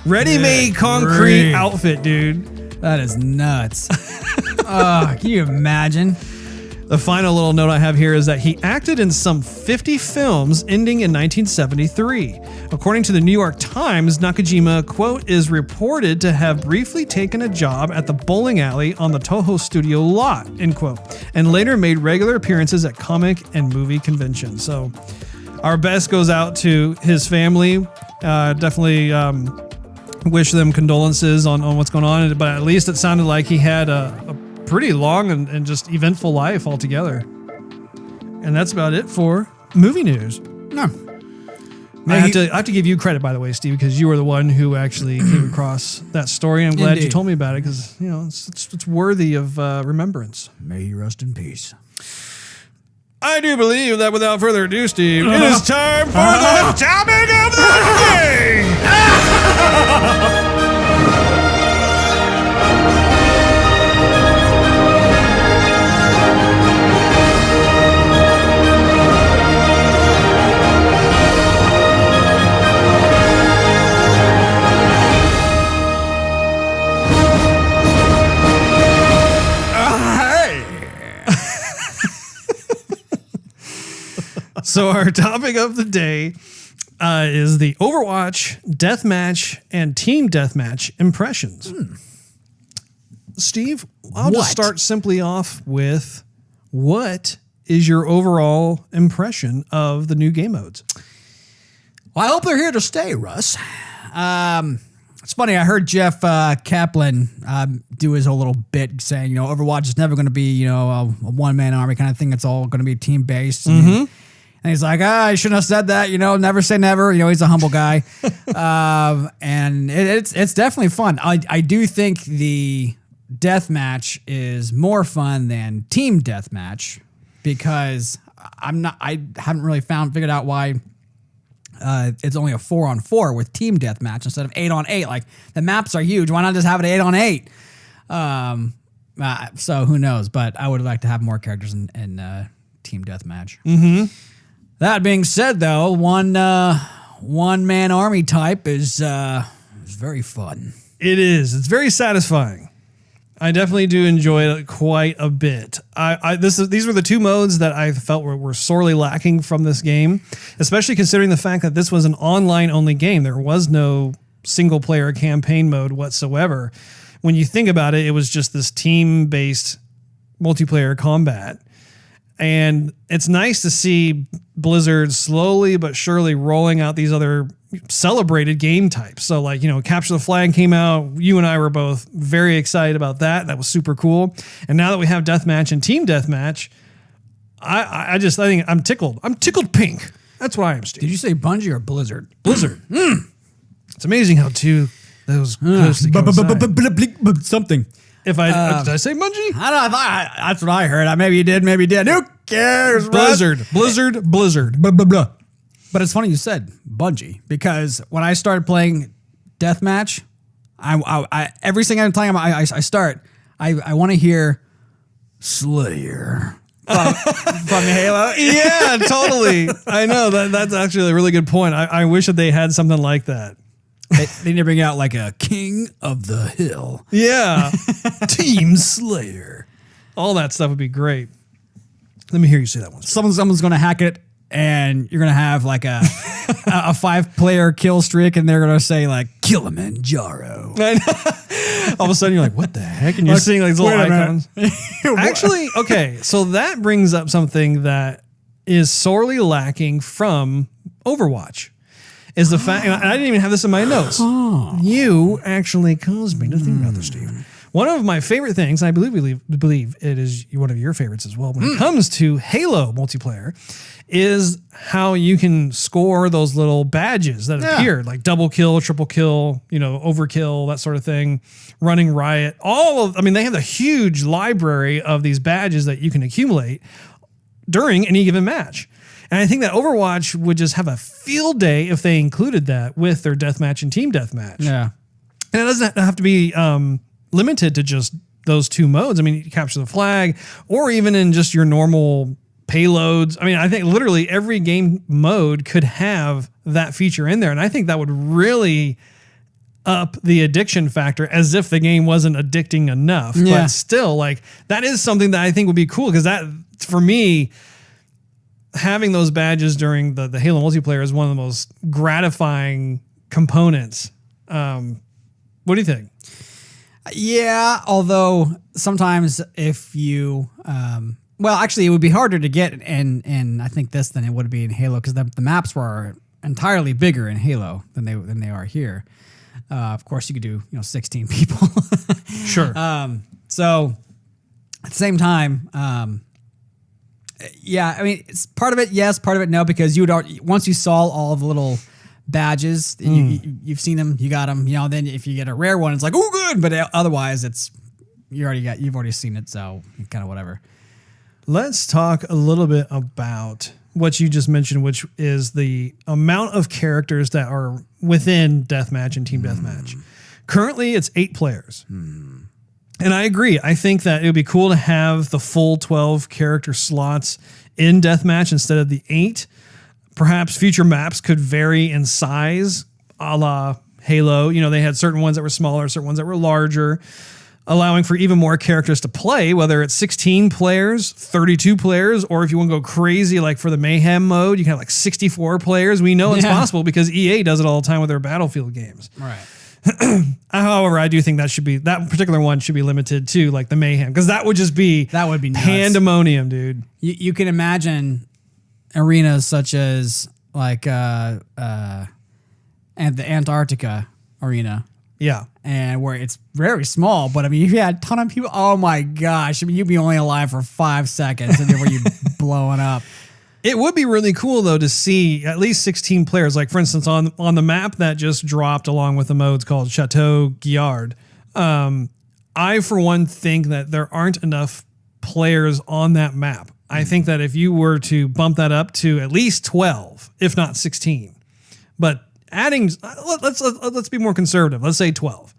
Ready-made concrete outfit, dude. That is nuts. Can you imagine? The final little note I have here is that he acted in some 50 films ending in 1973. According to the New York Times, Nakajima, quote, is reported to have briefly taken a job at the bowling alley on the Toho Studio lot, end quote, and later made regular appearances at comic and movie conventions. So our best goes out to his family. Definitely wish them condolences on what's going on, but at least it sounded like he had a pretty long and just eventful life altogether. And that's about it for movie news. No. I have to give you credit, by the way, Steve, because you were the one who actually came across that story. I'm glad you told me about it because, you know, it's worthy of remembrance. May he rest in peace. I do believe that without further ado, Steve, it is time for the topic of the day. So our topic of the day is the Overwatch Deathmatch and Team Deathmatch impressions. Steve, I'll just start simply off with, what is your overall impression of the new game modes? Well, I hope they're here to stay, Russ. It's funny, I heard Jeff Kaplan do his whole little bit saying, you know, Overwatch is never going to be, you know, a one-man army kind of thing. It's all going to be team-based. And he's like, I shouldn't have said that, you know, never say never. You know, he's a humble guy. And it's definitely fun. I do think the deathmatch is more fun than team deathmatch because I haven't really figured out why it's only a 4-on-4 with team deathmatch instead of 8-on-8. Like, the maps are huge. Why not just have it 8-on-8? So who knows? But I would like to have more characters in team deathmatch. That being said, though, one-man army type is very fun. It is. It's very satisfying. I definitely do enjoy it quite a bit. These were the two modes that I felt were sorely lacking from this game, especially considering the fact that this was an online-only game. There was no single-player campaign mode whatsoever. When you think about it, it was just this team-based multiplayer combat. And it's nice to see Blizzard slowly but surely rolling out these other celebrated game types. So, like, you know, Capture the Flag came out. You and I were both very excited about that. That was super cool. And now that we have Deathmatch and Team Deathmatch, I think I'm tickled. I'm tickled pink. That's what I am, Steve. Did you say Bungie or Blizzard? Blizzard. It's amazing how those closely coincide. Something. If did I say Bungie? I don't know. That's what I heard. Maybe you did. Maybe you did. Who cares? Blizzard. Blizzard. Blah, blah, blah. But it's funny you said Bungie because when I started playing Deathmatch, I every single time I start, I want to hear Slayer from Halo. Yeah, totally. I know that's actually a really good point. I wish that they had something like that. They need to bring out like a King of the Hill. Yeah. Team Slayer. All that stuff would be great. Let me hear you say that one. Someone's going to hack it, and you're going to have like a 5-player kill streak, and they're going to say like Kilimanjaro. All of a sudden you're like, what the heck? And you're seeing like these little icons. Actually, okay, so that brings up something that is sorely lacking from Overwatch. Is the fact, and I didn't even have this in my notes. You actually caused me to think about this, Steve. One of my favorite things, and I believe it is one of your favorites as well, when it comes to Halo multiplayer, is how you can score those little badges that appear, like double kill, triple kill, overkill, that sort of thing, running riot. They have a huge library of these badges that you can accumulate during any given match. And I think that Overwatch would just have a field day if they included that with their deathmatch and team deathmatch. Yeah. And it doesn't have to be limited to just those two modes. I mean, you capture the flag, or even in just your normal payloads. I mean, I think literally every game mode could have that feature in there. And I think that would really up the addiction factor, as if the game wasn't addicting enough. Yeah. But still, like, that is something that I think would be cool, because that, for me, having those badges during the Halo multiplayer is one of the most gratifying components. What do you think? Yeah, although sometimes if you, actually, it would be harder to get in I think this than it would be in Halo, because the maps were entirely bigger in Halo than they are here. Of course, you could do 16 people. Sure. So at the same time, yeah, I mean, it's part of it, yes, part of it, no, because once you saw all of the little badges, you've seen them, you got them, then if you get a rare one, it's like, oh, good, but otherwise you've already seen it, so kind of whatever. Let's talk a little bit about what you just mentioned, which is the amount of characters that are within Deathmatch and Team Deathmatch. Currently, it's 8 players. And I agree. I think that it would be cool to have the full 12 character slots in Deathmatch instead of the 8. Perhaps future maps could vary in size, a la Halo. They had certain ones that were smaller, certain ones that were larger, allowing for even more characters to play, whether it's 16 players, 32 players, or if you want to go crazy, like for the Mayhem mode, you can have like 64 players. We know it's possible because EA does it all the time with their Battlefield games. Right. However, I do think that particular one should be limited to like the Mayhem, because that would be nuts. Pandemonium, dude. You can imagine arenas such as like and the Antarctica arena. Yeah. And where it's very small, but I mean, if you had a ton of people, oh my gosh, I mean, you'd be only alive for 5 seconds and then you'd blowing up. It would be really cool, though, to see at least 16 players. Like, for instance, on the map that just dropped along with the modes called Chateau Guillard, I, for one, think that there aren't enough players on that map. I think that if you were to bump that up to at least 12, if not 16, but adding, let's be more conservative. Let's say 12.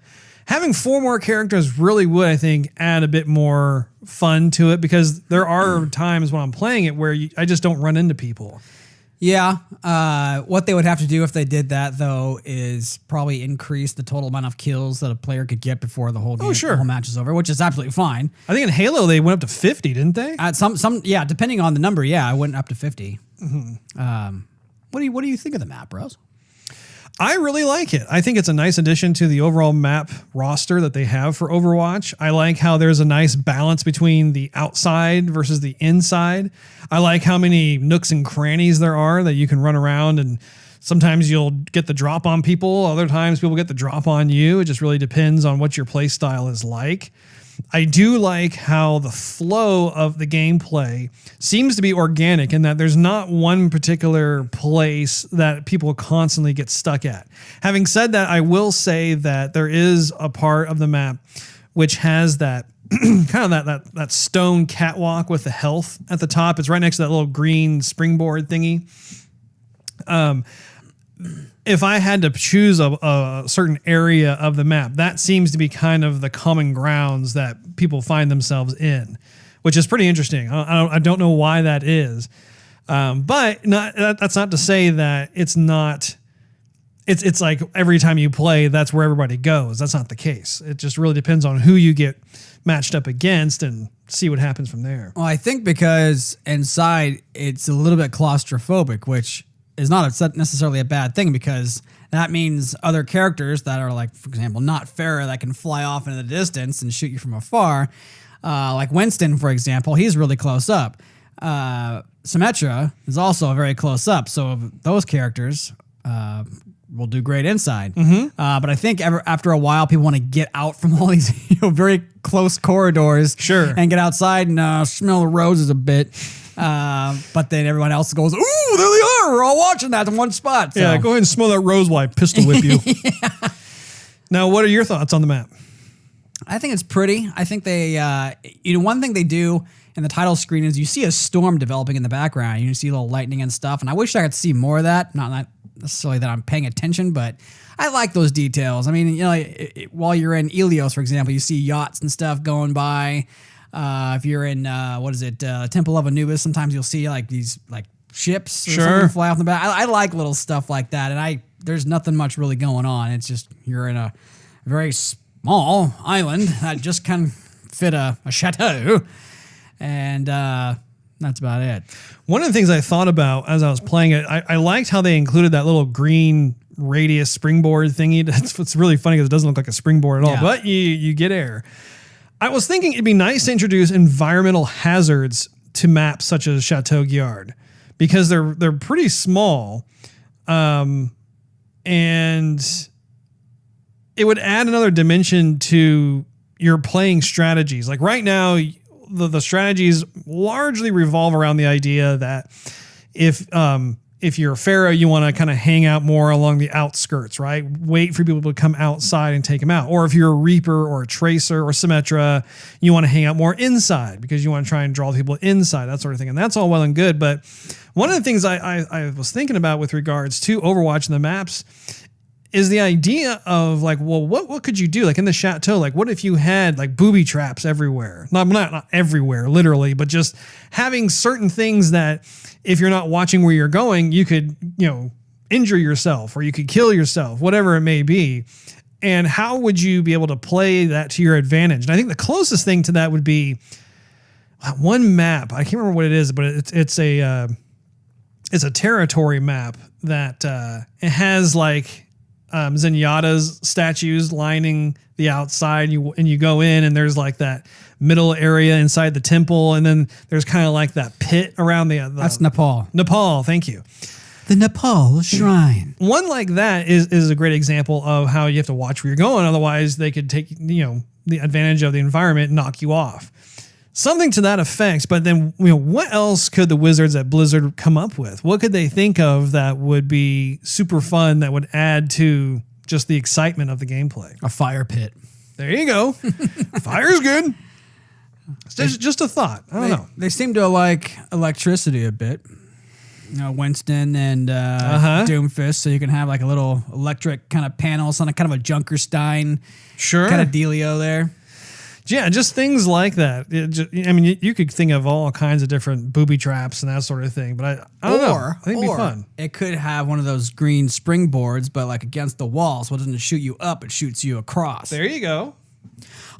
Having 4 more characters really would, I think, add a bit more fun to it, because there are times when I'm playing it where I just don't run into people. Yeah. What they would have to do if they did that, though, is probably increase the total amount of kills that a player could get before the whole game, the whole match is over, which is absolutely fine. I think in Halo they went up to 50, didn't they? Yeah, depending on the number, yeah, I went up to 50. Mm-hmm. What do you think of the map, Russ? I really like it. I think it's a nice addition to the overall map roster that they have for Overwatch. I like how there's a nice balance between the outside versus the inside. I like how many nooks and crannies there are that you can run around, and sometimes you'll get the drop on people. Other times people get the drop on you. It just really depends on what your play style is like. I do like how the flow of the gameplay seems to be organic, in that there's not one particular place that people constantly get stuck at. Having said that, I will say that there is a part of the map which has that kind of that stone catwalk with the health at the top. It's right next to that little green springboard thingy. If I had to choose a certain area of the map, that seems to be kind of the common grounds that people find themselves in, which is pretty interesting. I don't know why that is, but that's not to say that it's not it's like every time you play, that's where everybody goes. That's not the case. It just really depends on who you get matched up against and see what happens from there. Well, I think because inside it's a little bit claustrophobic, which is not necessarily a bad thing, because that means other characters that are like, for example, not Farah, that can fly off into the distance and shoot you from afar. Like Winston, for example, he's really close up. Symmetra is also very close up. So those characters will do great inside. But I think after a while, people want to get out from all these very close corridors, and get outside and smell the roses a bit. But then everyone else goes, "Ooh, there they are! We're all watching that in one spot." So. Yeah, go ahead and smell that rose while I pistol whip you. Now, what are your thoughts on the map? I think it's pretty. I think they, one thing they do in the title screen is you see a storm developing in the background. You see a little lightning and stuff, and I wish I could see more of that. Not necessarily that I'm paying attention, but I like those details. I mean, while you're in Ilios, for example, you see yachts and stuff going by. If you're in Temple of Anubis, sometimes you'll see like these like ships or something fly off the back. I like little stuff like that, and there's nothing much really going on. It's just you're in a very small island that just can fit a chateau, and that's about it. One of the things I thought about as I was playing it, I liked how they included that little green radius springboard thingy. It's really funny because it doesn't look like a springboard at all, but you get air. I was thinking it'd be nice to introduce environmental hazards to maps such as Chateau Guillard, because they're pretty small, and it would add another dimension to your playing strategies. Like right now, the strategies largely revolve around the idea that if you're a Pharaoh, you want to kind of hang out more along the outskirts, right? Wait for people to come outside and take them out. Or if you're a Reaper or a Tracer or Symmetra, you want to hang out more inside because you want to try and draw people inside, that sort of thing. And that's all well and good. But one of the things I was thinking about with regards to Overwatch and the maps is the idea of like, well, what could you do? Like in the Chateau, like what if you had like booby traps everywhere? Not everywhere, literally, but just having certain things that if you're not watching where you're going, you could, injure yourself or you could kill yourself, whatever it may be. And how would you be able to play that to your advantage? And I think the closest thing to that would be one map. I can't remember what it is, but it's a territory map that it has like Zenyatta's statues lining the outside, and you go in and there's like that middle area inside the temple, and then there's kind of like that pit around the that's Nepal. Nepal, thank you. The Nepal Shrine. One like that is a great example of how you have to watch where you're going, otherwise they could take the advantage of the environment and knock you off. Something to that effect, but then what else could the wizards at Blizzard come up with? What could they think of that would be super fun, that would add to just the excitement of the gameplay? A fire pit. There you go. Fire's good. It's just a thought. I don't know. They seem to like electricity a bit. Winston and Doomfist, so you can have like a little electric kind of panels on a kind of a Junkerstein kind of dealio there. Yeah, just things like that. You could think of all kinds of different booby traps and that sort of thing, but I don't know. I think it'd be fun. It could have one of those green springboards, but like against the wall, so it doesn't shoot you up, it shoots you across. There you go.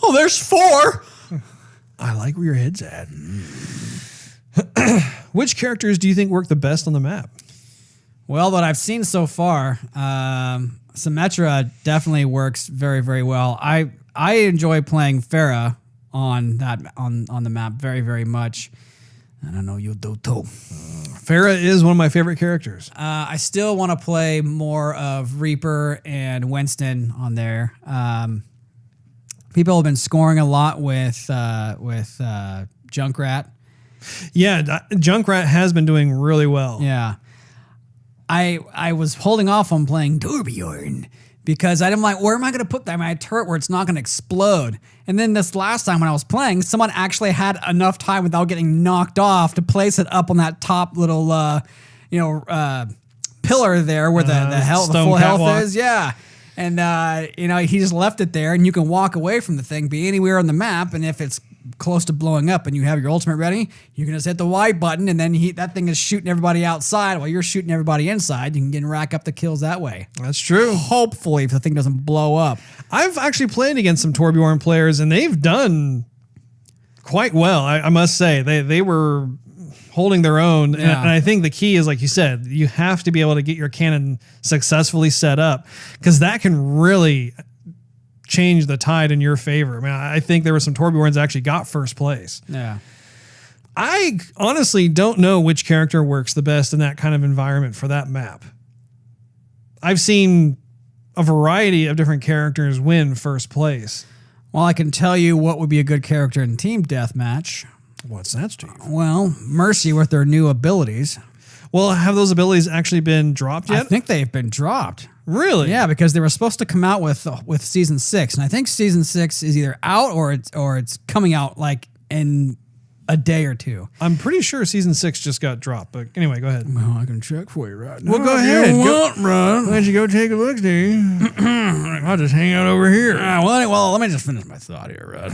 Oh, there's 4! I like where your head's at. Which characters do you think work the best on the map? Well, what I've seen so far, Symmetra definitely works very, very well. I enjoy playing Farah on the map very, very much. And I know you do too. Farah is one of my favorite characters. I still want to play more of Reaper and Winston on there. People have been scoring a lot with Junkrat. Yeah, Junkrat has been doing really well. Yeah. I was holding off on playing Torbjorn because I'm like, where am I going to put that in my turret where it's not going to explode? And then this last time when I was playing, someone actually had enough time without getting knocked off to place it up on that top little, pillar there where the full health is. Yeah. And, he just left it there, and you can walk away from the thing, be anywhere on the map, and if it's close to blowing up and you have your ultimate ready, you can just hit the Y button and then that thing is shooting everybody outside while you're shooting everybody inside. You can get rack up the kills that way. That's true. Hopefully, if the thing doesn't blow up. I've actually played against some Torbjorn players, and they've done quite well. I must say they were holding their own, and I think the key is, like you said, you have to be able to get your cannon successfully set up, because that can really change the tide in your favor. I mean, I think there were some Torbjorns that actually got first place. Yeah. I honestly don't know which character works the best in that kind of environment for that map. I've seen a variety of different characters win first place. Well, I can tell you what would be a good character in Team Deathmatch. What's that, Steve? Well, Mercy with their new abilities. Well, have those abilities actually been dropped yet? I think they've been dropped. Really? Yeah, because they were supposed to come out with season 6, and I think season 6 is either out or it's coming out like in a day or two. I'm pretty sure season 6 just got dropped, but anyway, go ahead. Well, I can check for you right now. Well, go ahead. Why don't you go take a look, Steve? I'll just hang out over here. Well, let me just finish my thought here, Rod.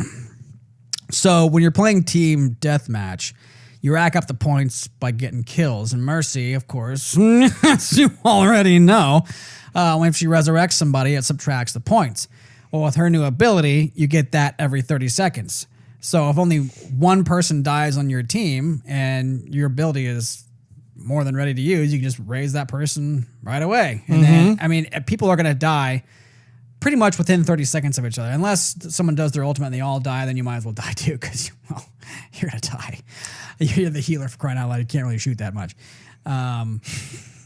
So when you're playing Team Deathmatch, you rack up the points by getting kills. And Mercy, of course, as you already know, when she resurrects somebody, it subtracts the points. Well, with her new ability, you get that every 30 seconds. So if only one person dies on your team and your ability is more than ready to use, you can just raise that person right away. And then, I mean, people are going to die pretty much within 30 seconds of each other. Unless someone does their ultimate and they all die, then you might as well die too, because, well, you're going to die. You're the healer, for crying out loud. You can't really shoot that much.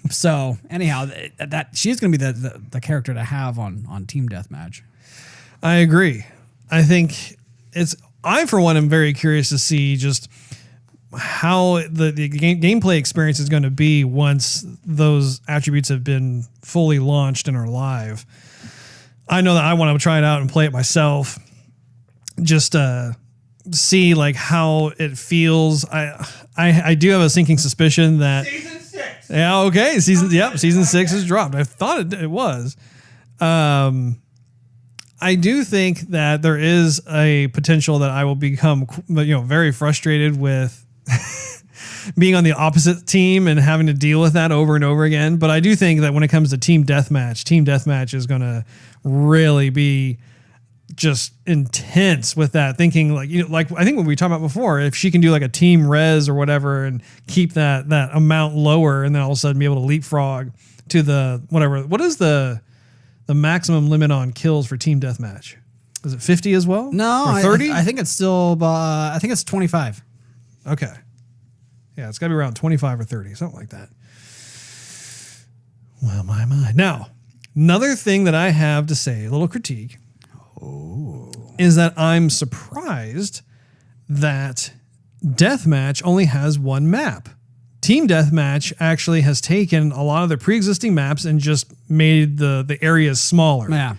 So anyhow, that she's going to be the character to have on Team Deathmatch. I agree. I think I, for one, am very curious to see just how the gameplay experience is going to be once those attributes have been fully launched and are live. I know that I want to try it out and play it myself, just to see like how it feels. I do have a sinking suspicion that Season 6. Yeah, okay. Season 6 is dropped. I thought it was. I do think that there is a potential that I will become, very frustrated with being on the opposite team and having to deal with that over and over again. But I do think that when it comes to Team Deathmatch is going to really be just intense with that. Thinking like I think what we talked about before, if she can do like a team res or whatever and keep that amount lower, and then all of a sudden be able to leapfrog to the whatever. What is the maximum limit on kills for Team Deathmatch? Is it 50 as well? No, 30? I think it's still. I think it's 25. Okay. Yeah, it's got to be around 25 or 30, something like that. Well, my. Now, another thing that I have to say, a little critique, is that I'm surprised that Deathmatch only has one map. Team Deathmatch actually has taken a lot of the pre-existing maps and just made the areas smaller. Yeah.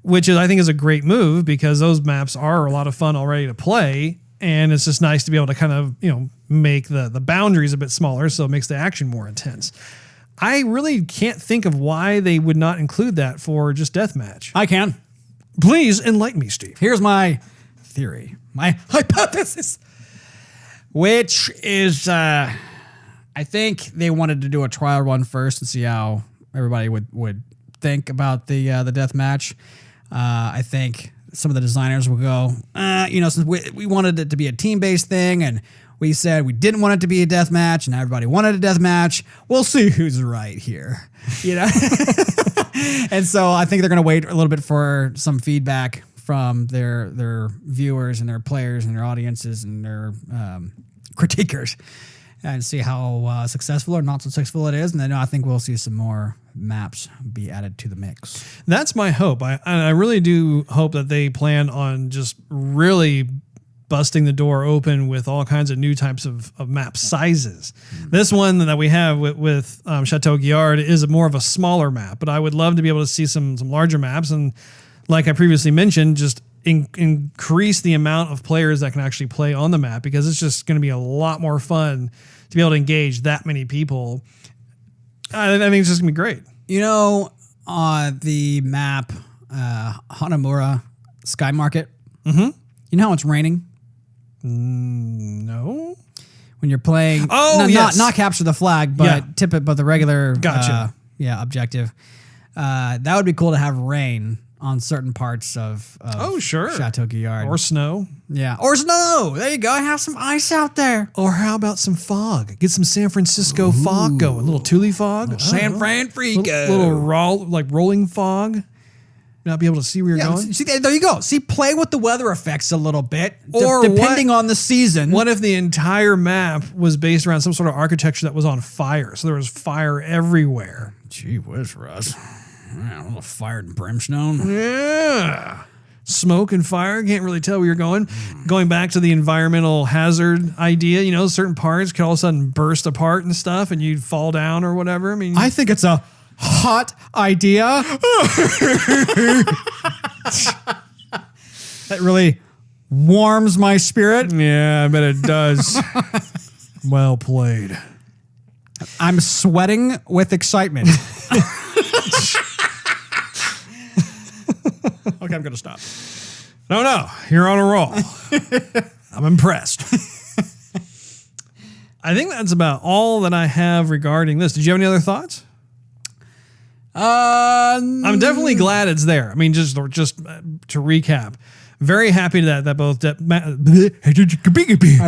Which I think is a great move, because those maps are a lot of fun already to play. And it's just nice to be able to kind of, make the boundaries a bit smaller, so it makes the action more intense. I really can't think of why they would not include that for just Deathmatch. I can. Please enlighten me, Steve. Here's my theory, my hypothesis, which is I think they wanted to do a trial run first and see how everybody would think about the deathmatch. I think some of the designers will go, since we wanted it to be a team-based thing, and we said we didn't want it to be a deathmatch, and everybody wanted a deathmatch. We'll see who's right here, And so I think they're going to wait a little bit for some feedback from their viewers and their players and their audiences and their critiquers, and see how successful or not successful it is. And then I think we'll see some more maps be added to the mix. That's my hope. I really do hope that they plan on just really busting the door open with all kinds of new types of map sizes. This one that we have with Chateau Guillard is more of a smaller map, but I would love to be able to see some larger maps. And like I previously mentioned, just increase the amount of players that can actually play on the map, because it's just going to be a lot more fun to be able to engage that many people. I think it's just going to be great. The map, Hanamura Sky Market, Mm-hmm. you know how it's raining? No. When you're playing, yes. not capture the flag, but tip it, but the regular, Gotcha. Objective. That would be cool to have rain on certain parts of sure. Chateau Guillard. Or snow. Yeah. Or snow. There you go. Have some ice out there. Or how about some fog? Get some San Francisco fog going. A little Thule fog. San Fran Frico. Little rolling fog. Not be able to see where you're going. See, there you go. See, play with the weather effects a little bit, Or depending on the season. What if the entire map was based around some sort of architecture that was on fire? So there was fire everywhere. Gee whiz, Russ. A little fire and brimstone. Yeah. Smoke and fire. Can't really tell where you're going. Going back to the environmental hazard idea, certain parts could all of a sudden burst apart and stuff and you'd fall down or whatever. I mean, I think it's a hot idea. That really warms my spirit. yeah, I bet it does. Well played. I'm sweating with excitement. Okay, I'm going to stop. No, you're on a roll. I'm impressed. I think that's about all that I have regarding this. Did you have any other thoughts? I'm definitely glad it's there. I mean, just to recap, very happy that both. I'm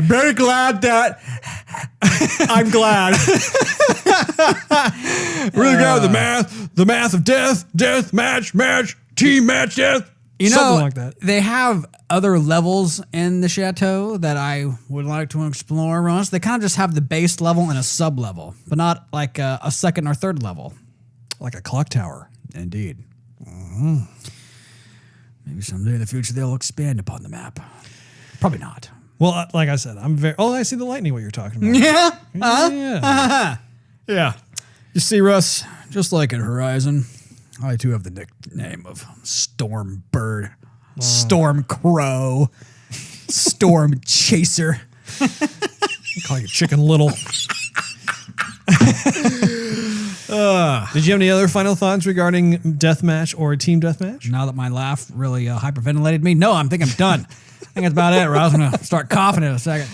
very glad that I'm glad. Really glad with the math of death, match, team match, death. Something like that. They have other levels in the chateau that I would like to explore, Russ. They kind of just have the base level and a sub level, but not like a second or third level. Like a clock tower. Indeed. Mm-hmm. Maybe someday in the future they'll expand upon the map. Probably not. Well, like I said, I'm very. Oh, I see the lightning. What you're talking about? Yeah. Yeah. Yeah. You see, Russ, just like in Horizon, I too have the nickname of Storm Bird, Storm Crow, Storm Chaser. Call you Chicken Little. Did you have any other final thoughts regarding deathmatch or team deathmatch? Now that my laugh really hyperventilated me, no, I think I'm done. I think that's about it. I'm going to start coughing in a second.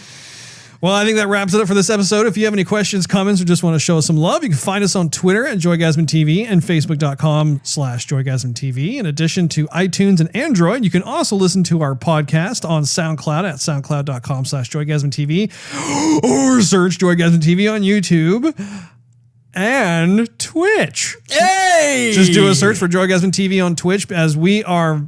Well, I think that wraps it up for this episode. If you have any questions, comments, or just want to show us some love, you can find us on Twitter at Joygasm TV and Facebook.com/Joygasm TV. In addition to iTunes and Android, you can also listen to our podcast on SoundCloud at SoundCloud.com/Joygasm TV or search Joygasm TV on YouTube and Twitch. Hey! Just do a search for Joygasm TV on Twitch, as we are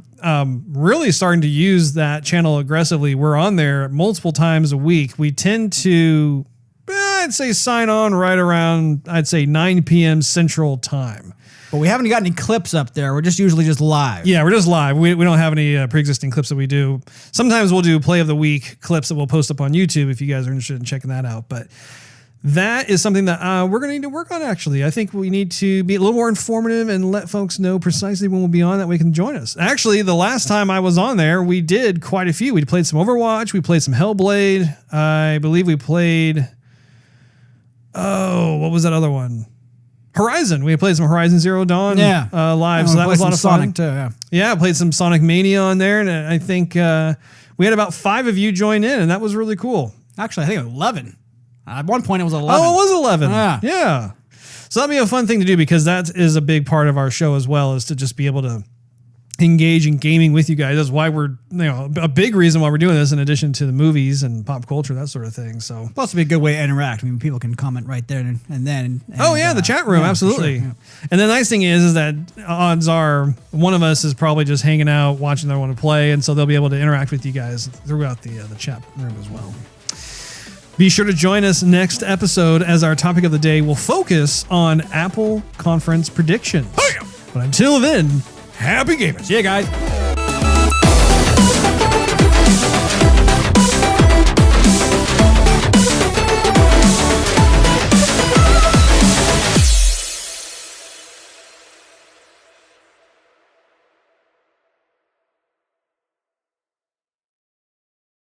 really starting to use that channel aggressively. We're on there multiple times a week. We tend to, I'd say, sign on right around, 9 p.m. Central Time. But we haven't got any clips up there. We're just usually just live. Yeah, we're just live. We don't have any pre-existing clips that we do. Sometimes we'll do play of the week clips that we'll post up on YouTube if you guys are interested in checking that out. But that is something that we're going to need to work on, actually. I think we need to be a little more informative and let folks know precisely when we'll be on, that way they can join us. Actually, the last time I was on there, we did quite a few. We played some Overwatch. We played some Hellblade. I believe we played... Oh, what was that other one? Horizon. We played some Horizon Zero Dawn live, so that was a lot of fun. Sonic too, yeah, I played some Sonic Mania on there, and I think we had about 5 of you join in, and that was really cool. Actually, I think it was 11. At one point, it was 11. Oh, it was 11. Yeah. So that'd be a fun thing to do, because that is a big part of our show as well, is to just be able to engage in gaming with you guys. That's why we're, a big reason why we're doing this, in addition to the movies and pop culture, that sort of thing. So plus, it'd be a good way to interact. I mean, people can comment right there and then. The chat room, absolutely. Sure, yeah. And the nice thing is that odds are one of us is probably just hanging out, watching the other one to play, and so they'll be able to interact with you guys throughout the chat room as well. Be sure to join us next episode, as our topic of the day will focus on Apple conference predictions. But until then, happy gamers. See you guys.